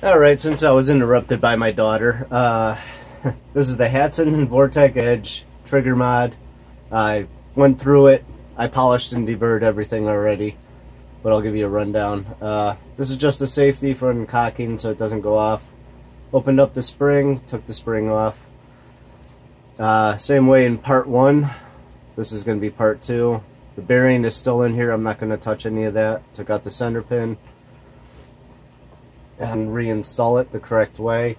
Alright, since I was interrupted by my daughter, this is the Hatsan Edge trigger mod. I went through it, I polished and deburred everything already, but I'll give you a rundown. This is just the safety for cocking so it doesn't go off. Opened up the spring, took the spring off. Same way in part 1, this is going to be part 2. The bearing is still in here, I'm not going to touch any of that. Took out the center pin and reinstall it the correct way,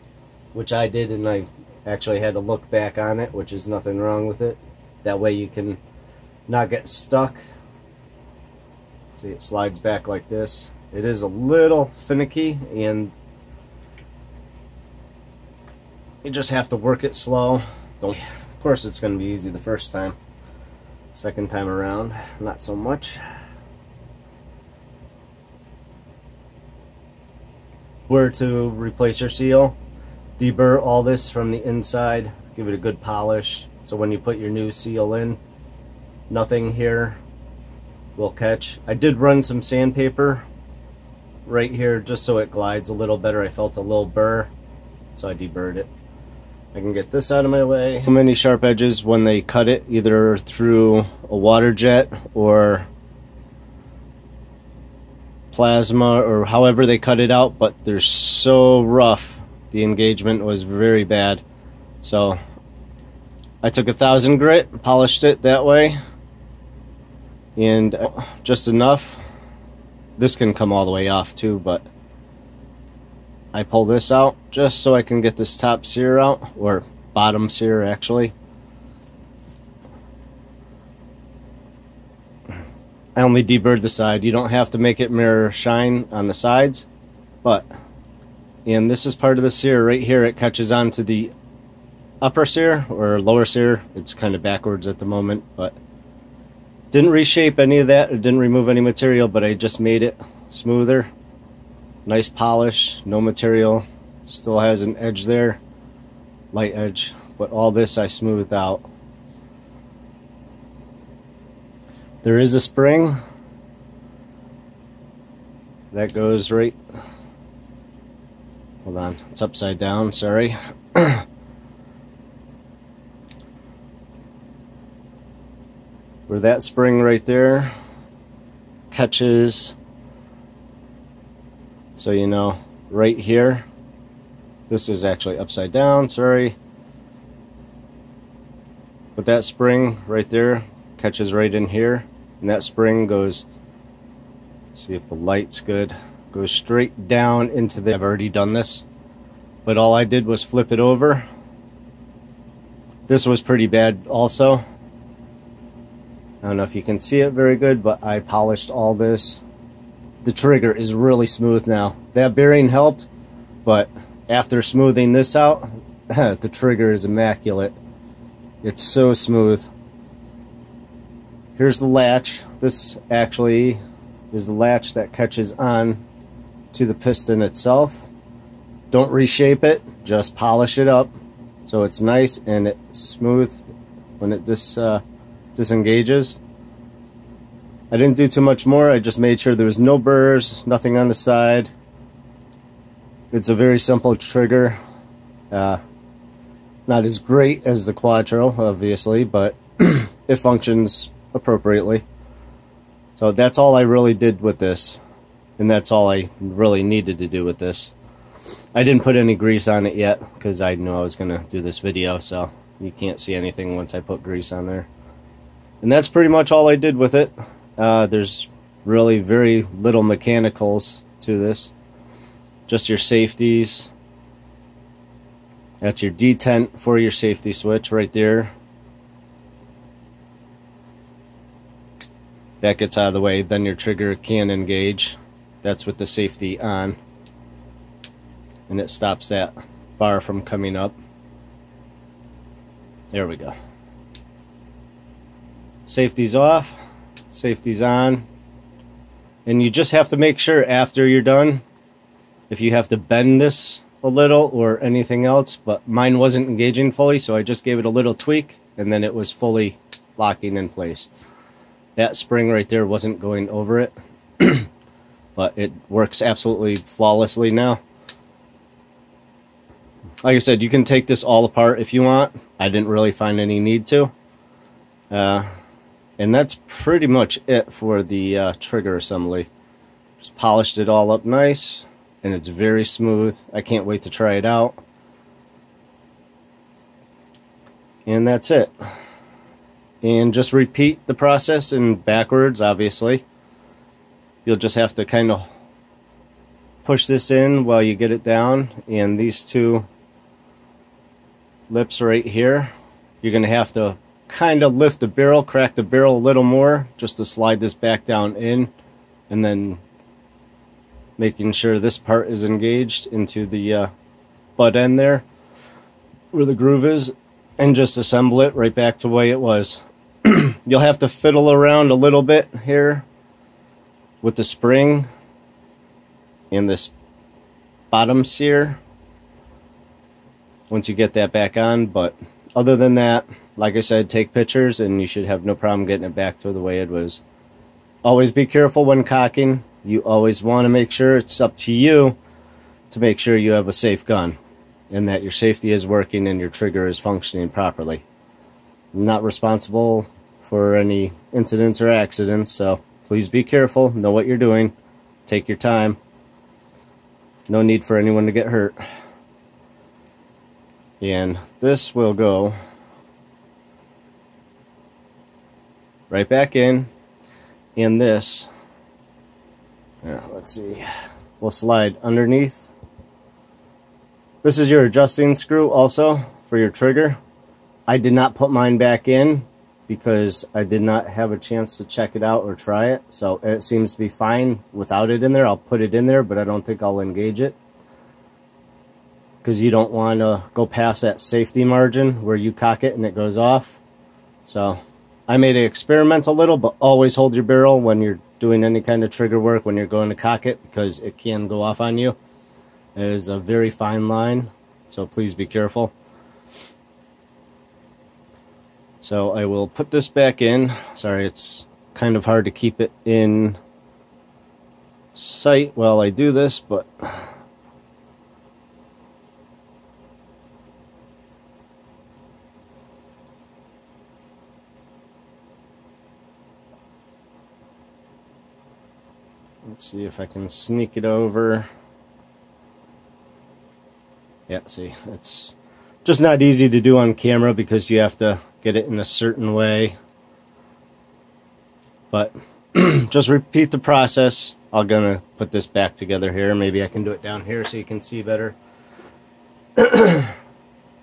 which I did, and I actually had to look back on it, which is nothing wrong with it. That way you can not get stuck. See, it slides back like this. It is a little finicky, and you just have to work it slow. Of course it's going to be easy the first time. Second time around, not so much. Where to replace your seal, debur all this from the inside, give it a good polish, so when you put your new seal in, nothing here will catch. I did run some sandpaper right here just so it glides a little better. I felt a little burr, so I deburred it. I can get this out of my way. So many sharp edges when they cut it, either through a water jet or plasma or however they cut it out, but they're so rough. The engagement was very bad. So I took 1000 grit, polished it that way, and just enough. This can come all the way off too, but I pull this out just so I can get this top sear out, or bottom sear actually. I only deburred the side. You don't have to make it mirror shine on the sides, but, and this is part of the sear right here. It catches onto the upper sear or lower sear. It's kind of backwards at the moment, but didn't reshape any of that. It didn't remove any material, but I just made it smoother. Nice polish, no material. Still has an edge there, light edge, but all this I smoothed out. There is a spring that goes right, hold on, it's upside down, sorry. Where that spring right there catches, so you know, right here, this is actually upside down, sorry. But that spring right there catches right in here, and that spring goes, see if the light's good, goes straight down into the, I've already done this, but all I did was flip it over. This was pretty bad also. I don't know if you can see it very good, but I polished all this. The trigger is really smooth now. That bearing helped, but after smoothing this out, the trigger is immaculate. It's so smooth. Here's the latch. This actually is the latch that catches on to the piston itself. Don't reshape it, just polish it up so it's nice and it's smooth when it disengages. I didn't do too much more. I just made sure there was no burrs, nothing on the side. It's a very simple trigger. Not as great as the Quattro, obviously, but it functions appropriately. So that's all I really did with this, and that's all I really needed to do with this. I didn't put any grease on it yet because I knew I was going to do this video, so you can't see anything once I put grease on there. And that's pretty much all I did with it. There's really very little mechanicals to this, just your safeties. That's your detent for your safety switch right there. That gets out of the way, then your trigger can engage. That's with the safety on, and it stops that bar from coming up. There we go. Safety's off, safety's on, and you just have to make sure after you're done, if you have to bend this a little or anything else, but mine wasn't engaging fully, so I just gave it a little tweak and then it was fully locking in place. That spring right there wasn't going over it, but it works absolutely flawlessly now. like I said, you can take this all apart if you want. I didn't really find any need to. And that's pretty much it for the trigger assembly. Just polished it all up nice, and it's very smooth. I can't wait to try it out. And that's it. And just repeat the process in backwards, obviously. You'll just have to kind of push this in while you get it down, and these two lips right here, you're going to have to kind of lift the barrel, crack the barrel a little more just to slide this back down in, and then making sure this part is engaged into the butt end there where the groove is, and just assemble it right back to the way it was. You'll have to fiddle around a little bit here with the spring and this bottom sear once you get that back on, but other than that, like I said, take pictures and you should have no problem getting it back to the way it was. Always be careful when cocking. You always want to make sure, it's up to you to make sure you have a safe gun and that your safety is working and your trigger is functioning properly. I'm not responsible for any incidents or accidents, so please be careful, know what you're doing, take your time. No need for anyone to get hurt. And this will go right back in, and this, let's see, we'll slide underneath. This is your adjusting screw also for your trigger. I did not put mine back in because I did not have a chance to check it out or try it. So it seems to be fine without it in there. I'll put it in there, but I don't think I'll engage it, because you don't want to go past that safety margin where you cock it and it goes off. So I made it experiment a little, but always hold your barrel when you're doing any kind of trigger work when you're going to cock it, because it can go off on you. It is a very fine line, so please be careful. So I will put this back in. Sorry, it's kind of hard to keep it in sight while I do this, but let's see if I can sneak it over. Yeah, see, it's just not easy to do on camera because you have to get it in a certain way. But just repeat the process. I'm gonna put this back together here. Maybe I can do it down here so you can see better. But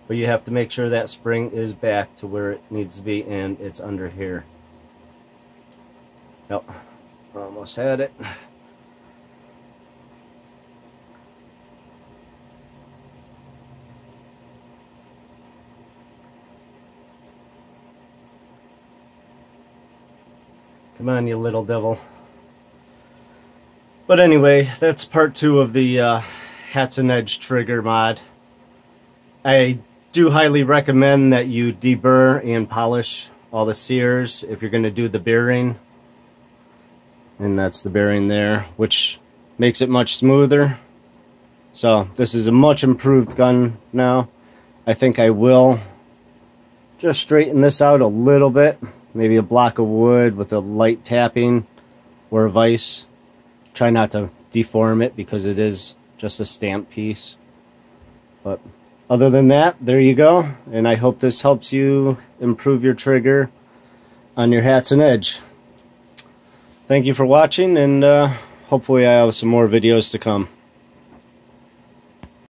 you have to make sure that spring is back to where it needs to be, and it's under here. Oh, almost had it. Come on, you little devil. But anyway, that's part 2 of the Hatsan Edge trigger mod. I do highly recommend that you deburr and polish all the sears if you're going to do the bearing. And that's the bearing there, which makes it much smoother. So this is a much improved gun now. I think I will just straighten this out a little bit. Maybe a block of wood with a light tapping or a vise. Try not to deform it because it is just a stamp piece. But other than that, there you go. And I hope this helps you improve your trigger on your Hatsan Edge. Thank you for watching, and hopefully I have some more videos to come.